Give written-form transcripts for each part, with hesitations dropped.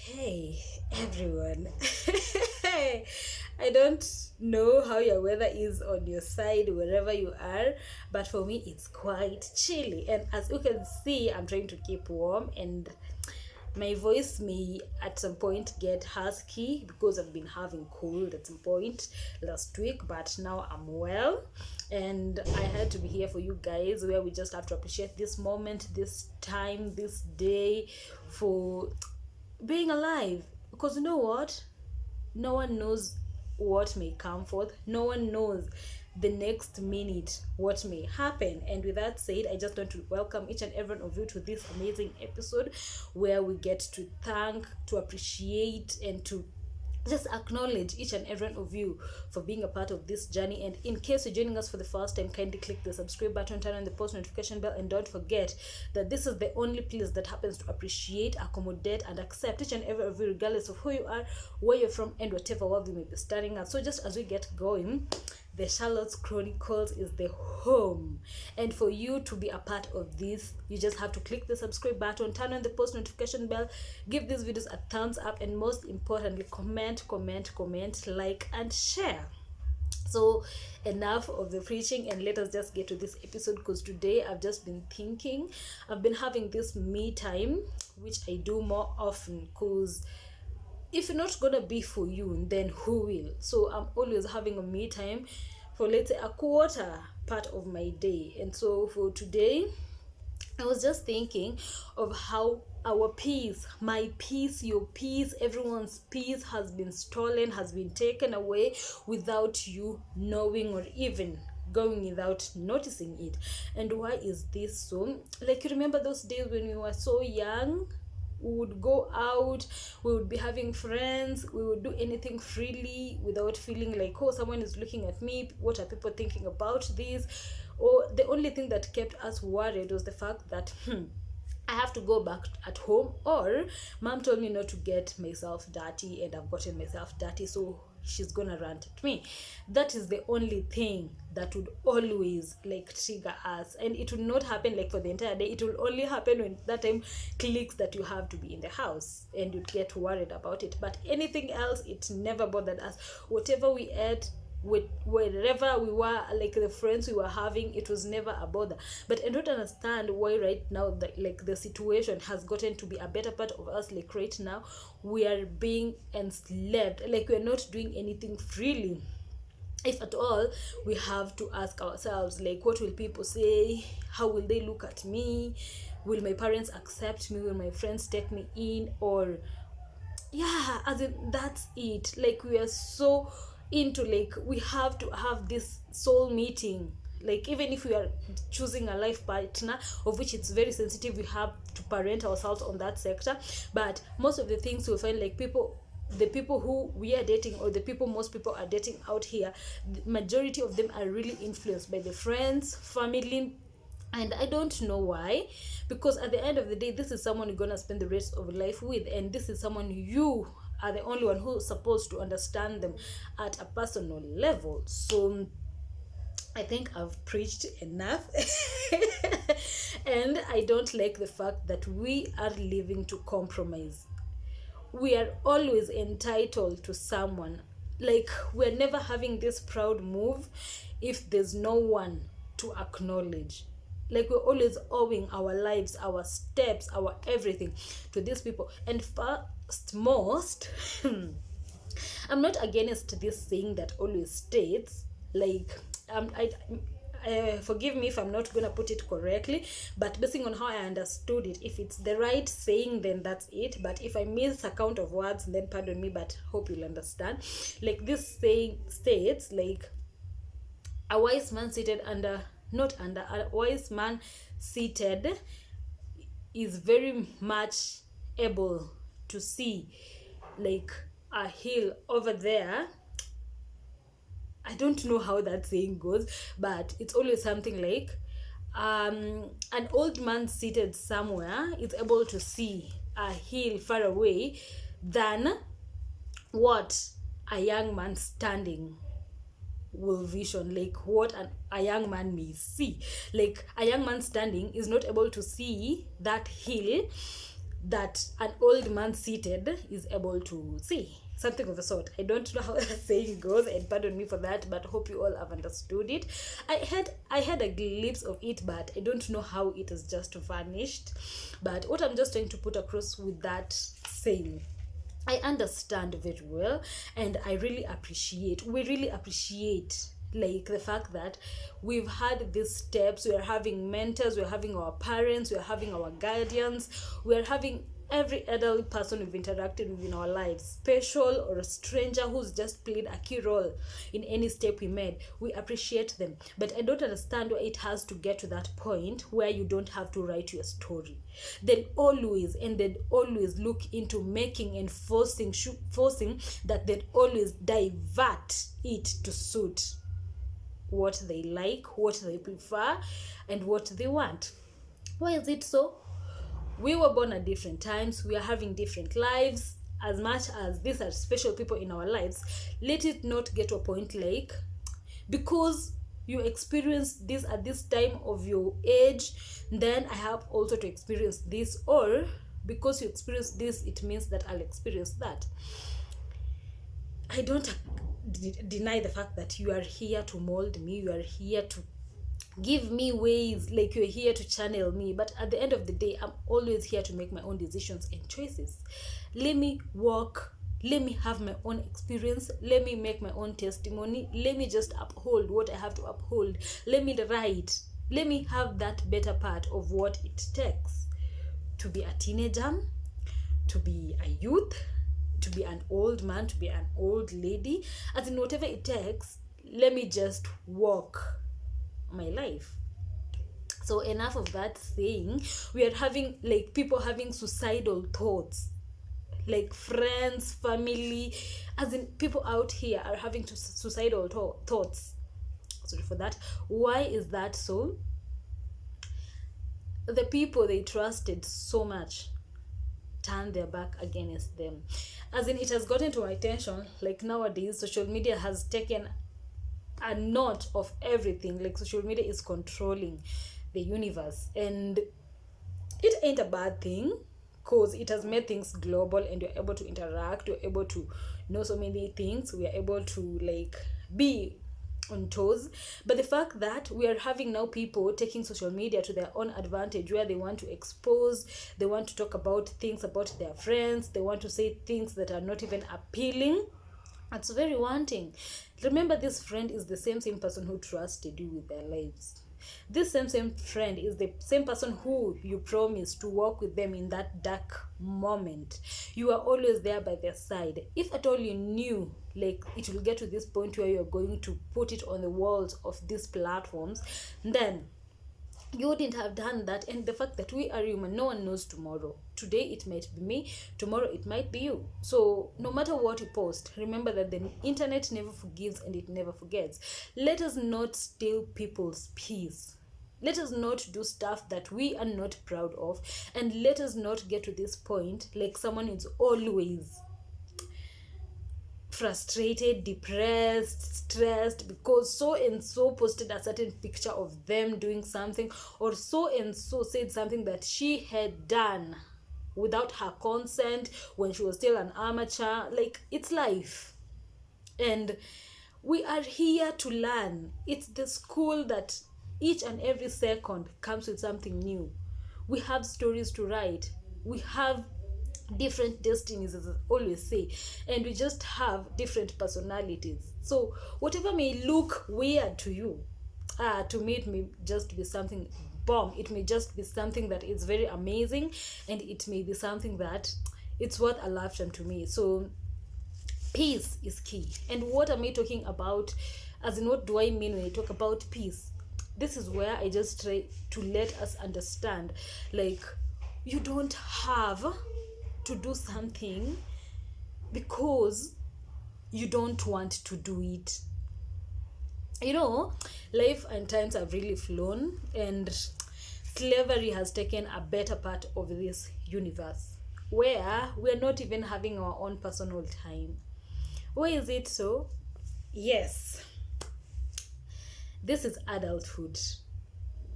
Hey everyone. I don't know how your weather is on your side, wherever you are, but for me it's quite chilly. And as you can see, I'm trying to keep warm, and my voice may at some point get husky because I've been having cold at some point last week, but now I'm well. And I had to be here for you guys, where we just have to appreciate this moment, this time, this day, for being alive. Because you know what, no one knows what may come forth, no one knows the next minute what may happen. And with that said, I just want to welcome each and every one of you to this amazing episode, where we get to thank, to appreciate, and to just acknowledge each and every one of you for being a part of this journey. And in case you're joining us for the first time, kindly click the subscribe button, turn on the post notification bell, and don't forget that this is the only place that happens to appreciate, accommodate, and accept each and every of you, regardless of who you are, where you're from, and whatever world you may be starting at. So just as we get going, the Charlotte's Chronicles is the home, and for you to be a part of this, you just have to click the subscribe button, turn on the post notification bell, give these videos a thumbs up, and most importantly, comment, like, and share. So enough of the preaching, and let us just get to this episode, because today I've just been thinking, I've been having this me time, which I do more often, because if it's not gonna be for you, then who will? So I'm always having a me time for, let's say, a quarter part of my day. And so for today, I was just thinking of how our peace, my peace, your peace, everyone's peace has been stolen, has been taken away without you knowing, or even going without noticing it. And why is this so? Like, you remember those days when we were so young? We would go out, we would be having friends, we would do anything freely without feeling like, oh, someone is looking at me, what are people thinking about this? Or the only thing that kept us worried was the fact that I have to go back at home, or mom told me not to get myself dirty, and I've gotten myself dirty, so she's gonna rant at me. That is the only thing that would always like trigger us, and it would not happen like for the entire day. It will only happen when that time clicks that you have to be in the house, and you'd get worried about it. But anything else, it never bothered us. Whatever we ate, wherever we were, like the friends we were having, it was never a bother. But I don't understand why right now that, like, the situation has gotten to be a better part of us. Like right now we are being enslaved, like we're not doing anything freely. If at all, we have to ask ourselves, like, what will people say? How will they look at me? Will my parents accept me? Will my friends take me in? Or yeah, as in, that's it. Like, we are so into, like, we have to have this soul meeting. Like, even if we are choosing a life partner, of which it's very sensitive, we have to parent ourselves on that sector. But most of the things we find, like, the people who we are dating, or the people most people are dating out here, the majority of them are really influenced by the friends, family. And I don't know why, because at the end of the day, this is someone you're gonna spend the rest of your life with, and this is someone you are the only one who's supposed to understand them at a personal level. So I think I've preached enough. And I don't like the fact that we are living to compromise. We are always entitled to someone. Like, we're never having this proud move if there's no one to acknowledge. Like, we're always owing our lives, our steps, our everything to these people. And first most I'm not against this saying that always states, like, forgive me if I'm not gonna put it correctly, but basing on how I understood it, if it's the right saying, then that's it. But if I miss a count of words, then pardon me, but hope you'll understand. Like, this saying states, like, a wise man seated under, not under, a wise man seated is very much able to see, like, a hill over there. I don't know how that saying goes, but it's always something like, an old man seated somewhere is able to see a hill far away than what a young man standing will vision, like what a young man may see. Like, a young man standing is not able to see that hill that an old man seated is able to see. Something of the sort. I don't know how that saying goes, and pardon me for that, but hope you all have understood it. I had a glimpse of it, but I don't know how it has just vanished. But what I'm just trying to put across with that saying, I understand very well, and we really appreciate like the fact that we've had these steps. We are having mentors, we're having our parents, we're having our guardians, we're having every adult person we've interacted with in our lives, special or a stranger who's just played a key role in any step we made. We appreciate them, but I don't understand why it has to get to that point where you don't have to write your story. They'll always look into making and forcing that they'd always divert it to suit what they like, what they prefer, and what they want. Why is it so? We were born at different times, we are having different lives. As much as these are special people in our lives, let it not get to a point like, because you experienced this at this time of your age, then I have also to experience this, or because you experience this, it means that I'll experience that. I don't deny the fact that you are here to mold me, you are here to give me ways, like you're here to channel me, but at the end of the day, I'm always here to make my own decisions and choices. Let me walk, let me have my own experience, let me make my own testimony, let me just uphold what I have to uphold, let me write, let me have that better part of what it takes to be a teenager, to be a youth, to be an old man, to be an old lady. As in, whatever it takes, let me just walk my life. So enough of that saying. We are having like people having suicidal thoughts, like friends, family, as in people out here are having suicidal thoughts. Sorry for that. Why is that so? The people they trusted so much turn their back against them. As in, it has gotten to my attention, like nowadays social media has taken a note of everything. Like social media is controlling the universe, and it ain't a bad thing, because it has made things global and you're able to interact, you're able to know so many things, we are able to like be on toes. But the fact that we are having now people taking social media to their own advantage, where they want to expose, they want to talk about things about their friends, they want to say things that are not even appealing, it's very wanting. Remember, this friend is the same person who trusted you with their lives. This same friend is the same person who you promised to walk with them in that dark moment. You are always there by their side. If at all you knew like it will get to this point where you're going to put it on the walls of these platforms, then you wouldn't have done that. And the fact that we are human, no one knows tomorrow. Today it might be me, tomorrow it might be you. So no matter what you post, remember that the internet never forgives and it never forgets. Let us not steal people's peace. Let us not do stuff that we are not proud of, and let us not get to this point like someone is always frustrated, depressed, stressed because so and so posted a certain picture of them doing something, or so and so said something that she had done without her consent when she was still an amateur. Like, it's life, and we are here to learn. It's the school that each and every second comes with something new. We have stories to write, we have different destinies, as I always say, and we just have different personalities. So whatever may look weird to you, to me it may just be something bomb. It may just be something that is very amazing, and it may be something that it's worth a lifetime to me. So peace is key. And what am I talking about? As in, what do I mean when I talk about peace? This is where I just try to let us understand, like, you don't have to do something because you don't want to do it. You know, life and times have really flown, and slavery has taken a better part of this universe, where we're not even having our own personal time. Why is it so? Yes, this is adulthood.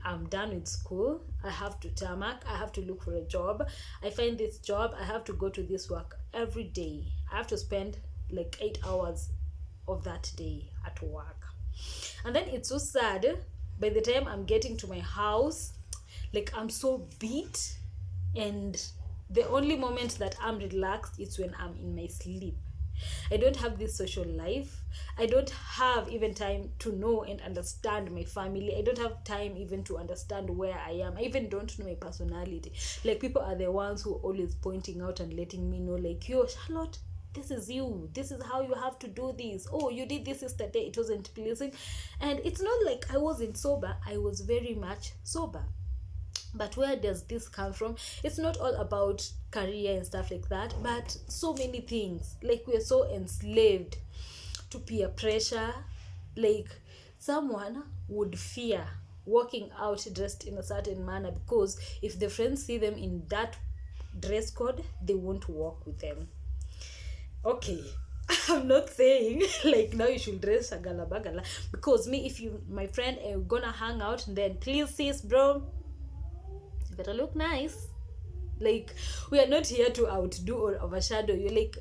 I'm done with school, I have to tarmac, I have to look for a job. I find this job, I have to go to this work every day. I have to spend like 8 hours of that day at work. And then it's so sad, by the time I'm getting to my house, like I'm so beat, and the only moment that I'm relaxed is when I'm in my sleep. I don't have this social life. I don't have even time to know and understand my family. I don't have time even to understand where I am. I even don't know my personality. Like, people are the ones who are always pointing out and letting me know, like, yo, Charlotte, this is you. This is how you have to do this. Oh, you did this yesterday. It wasn't pleasing. And it's not like I wasn't sober. I was very much sober. But where does this come from? It's not all about career and stuff like that, but so many things. Like, we're so enslaved to peer pressure. Like, someone would fear walking out dressed in a certain manner, because if the friends see them in that dress code, they won't walk with them. Okay, I'm not saying like now you should dress shagala bagala, because me, if you, my friend, are gonna hang out, then please, sis, bro, you better look nice. Like, we are not here to outdo or overshadow you. Like,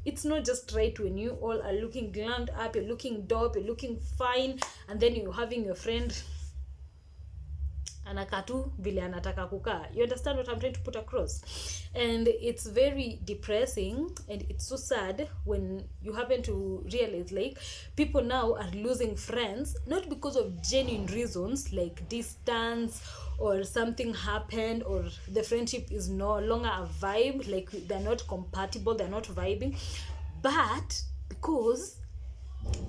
it's not just right when you all are looking glammed up, you're looking dope, you're looking fine, and then you're having your friend anakatu vile anataka kukaa. You understand what I'm trying to put across? And it's very depressing, and it's so sad when you happen to realize, like, people now are losing friends, not because of genuine reasons like distance or something happened, or the friendship is no longer a vibe, like they're not compatible, they're not vibing, but because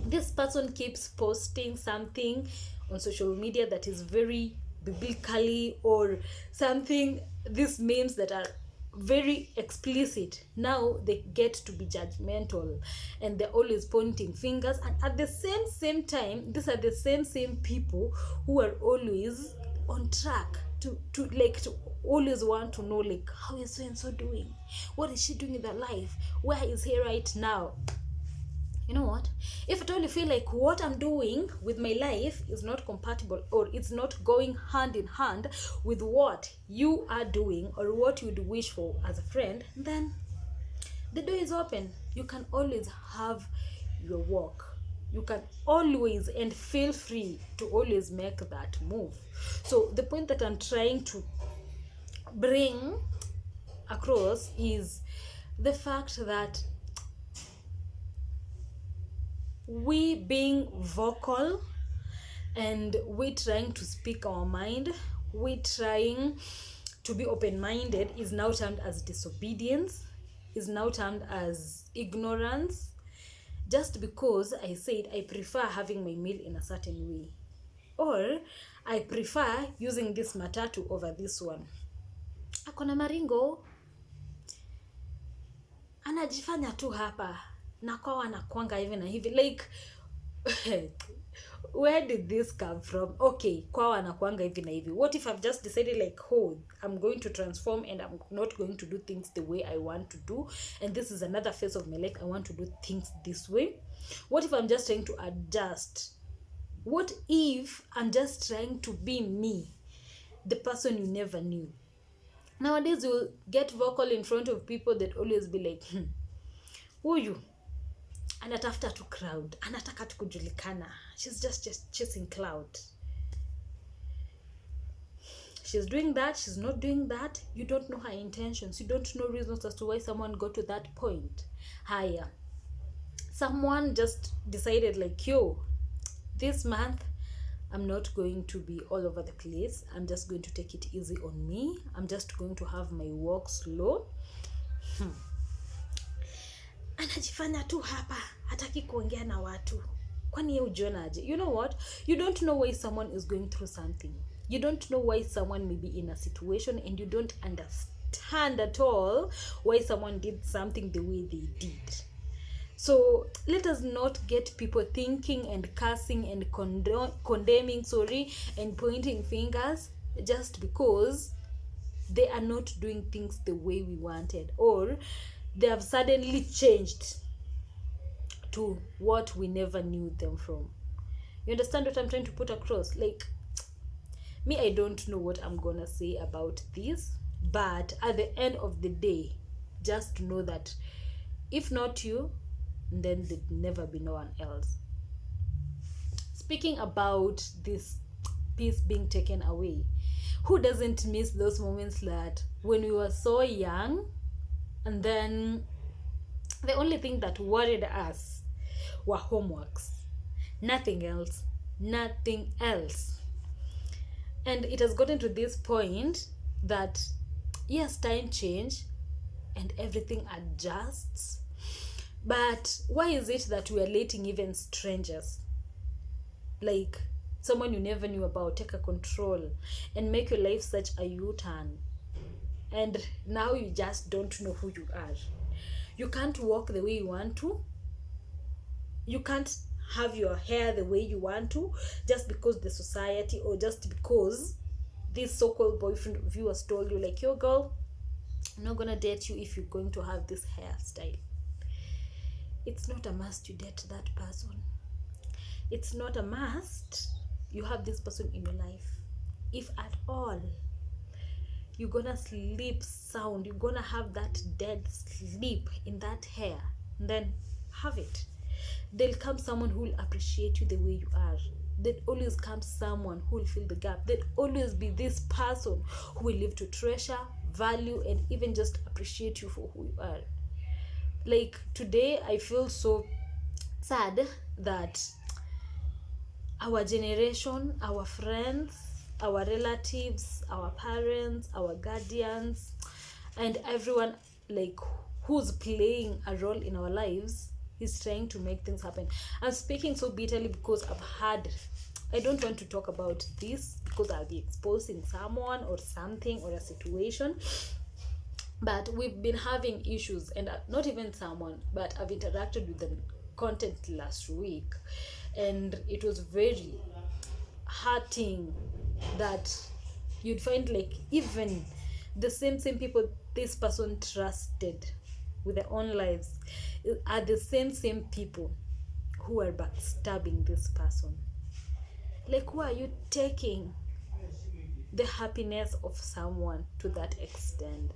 this person keeps posting something on social media that is very biblically, or something, these memes that are very explicit. Now they get to be judgmental, and they're always pointing fingers, and at the same time, these are the same people who are always on track to always want to know, like, how is so and so doing, what is she doing in their life, where is he right now. You know what? If at all you feel like what I'm doing with my life is not compatible, or it's not going hand in hand with what you are doing or what you would wish for as a friend, then the door is open. You can always have your walk. You can always, and feel free to always make that move. So the point that I'm trying to bring across is the fact that we being vocal, and we trying to speak our mind, we trying to be open-minded, is now termed as disobedience, is now termed as ignorance, just because I said I prefer having my meal in a certain way, or I prefer using this matatu over this one. Akona maringo, anajifanya tu hapa, na kwa anakuanga hivi na hivi. Like, where did this come from? Okay, kwa anakuanga hivi na hivi. What if I've just decided, like, oh, I'm going to transform, and I'm not going to do things the way I want to do, and this is another phase of my life, I want to do things this way? What if I'm just trying to adjust? What if I'm just trying to be me, the person you never knew? Nowadays, you'll get vocal in front of people that always be like, who you? Anatafuta tu crowd, anataka tu kujulikana. She's just chasing cloud. She's doing that, she's not doing that. You don't know her intentions. You don't know reasons as to why someone got to that point. Higher. Someone just decided, like, yo, this month I'm not going to be all over the place. I'm just going to take it easy on me. I'm just going to have my walk slow. Anajifanya tu hapa, hataki kuongea na watu. Kwani yeye ujonaje? You know what? You don't know why someone is going through something. You don't know why someone may be in a situation, and you don't understand at all why someone did something the way they did. So let us not get people thinking and cursing and condemning, and pointing fingers just because they are not doing things the way we wanted, or they have suddenly changed to what we never knew them from. You understand what I'm trying to put across? Like, Me, I don't know what I'm gonna say about this, but at the end of the day, just know that if not you, then there'd never be no one else. Speaking about this peace being taken away, who doesn't miss those moments that when we were so young, and then the only thing that worried us were homeworks, nothing else, nothing else. And it has gotten to this point that yes, time change and everything adjusts, but why is it that we are letting even strangers, like someone you never knew about, take a control and make your life such a U-turn? And now you just don't know who you are. You can't walk the way you want to. You can't have your hair the way you want to, just because the society, or just because this so-called boyfriend of yours told you, like, yo girl, I'm not gonna date you if you're going to have this hairstyle. It's not a must you date that person. It's not a must you have this person in your life. If at all you're gonna sleep sound, you're gonna have that dead sleep in that hair, then have it. There'll come someone who will appreciate you the way you are. There'll always come someone who will fill the gap. There'll always be this person who will live to treasure, value, and even just appreciate you for who you are. Like today, I feel so sad that our generation, our friends, our relatives, our parents, our guardians, and everyone like who's playing a role in our lives is trying to make things happen. I'm speaking so bitterly because I don't want to talk about this because I'll be exposing someone or something or a situation, but we've been having issues, and not even someone, but I've interacted with the content last week, and it was very hurting that you'd find like even the same people this person trusted with their own lives are the same people who are backstabbing this person. Like, why are you taking the happiness of someone to that extent?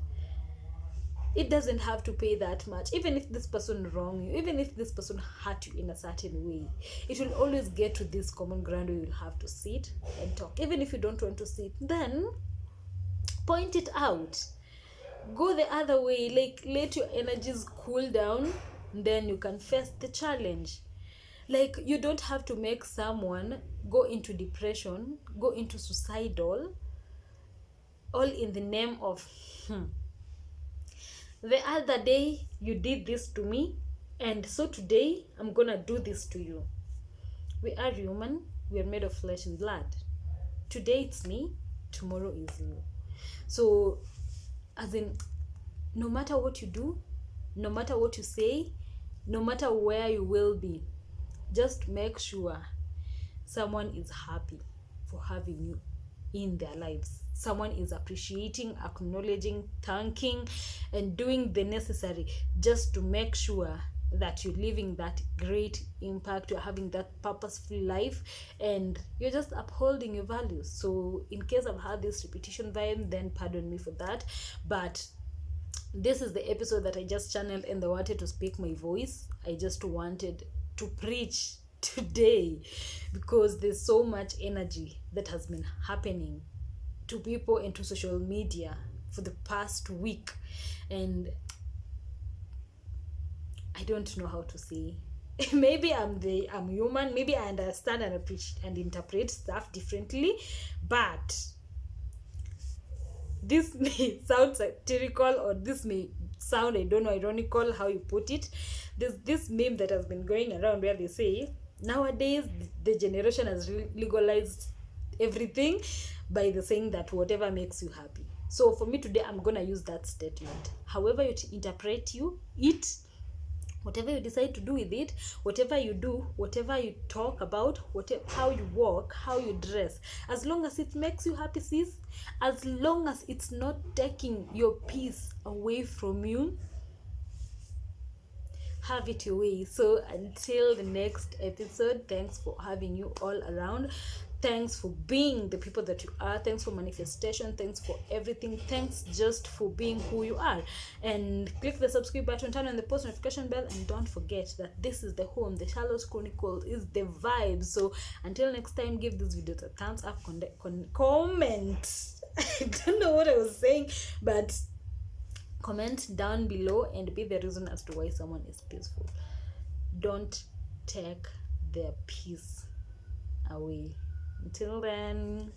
It doesn't have to pay that much. Even if this person wronged you, even if this person hurt you in a certain way, it will always get to this common ground where you'll have to sit and talk. Even if you don't want to sit, then point it out. Go the other way. Like, let your energies cool down, then you can face the challenge. Like, you don't have to make someone go into depression, go into suicidal, all in the name of the other day you did this to me, and so today I'm gonna do this to you. We are human. We are made of flesh and blood. Today it's me, tomorrow is you. So, as in, no matter what you do, no matter what you say, no matter where you will be, just make sure someone is happy for having you in their lives. Someone is appreciating, acknowledging, thanking, and doing the necessary just to make sure that you're living that great impact, you're having that purposeful life, and you're just upholding your values. So in case I've had this repetition vibe, then pardon me for that, but this is the episode that I just channeled and I wanted to speak my voice. I just wanted to preach today because there's so much energy that has been happening to people and to social media for the past week, and I don't know how to say. Maybe I'm human, maybe I understand and appreciate and interpret stuff differently, but this may sound satirical, or this may sound, I don't know, ironical how you put it. There's this meme that has been going around where they say nowadays the generation has legalized everything by the saying that whatever makes you happy. So for me today, I'm gonna use that statement. However you interpret it, whatever you decide to do with it, whatever you do, whatever you talk about, whatever, how you walk, how you dress, as long as it makes you happy, sis, as long as it's not taking your peace away from you, have it your way. So until the next episode, thanks for having you all around. Thanks for being the people that you are. Thanks for manifestation. Thanks for everything. Thanks just for being who you are. And click the subscribe button, turn on the post notification bell, and don't forget that this is the home. The Charlotte Chronicles is the vibe. So until next time, give this video a thumbs up, comment. I don't know what I was saying, but comment down below and be the reason as to why someone is peaceful. Don't take their peace away. Until then.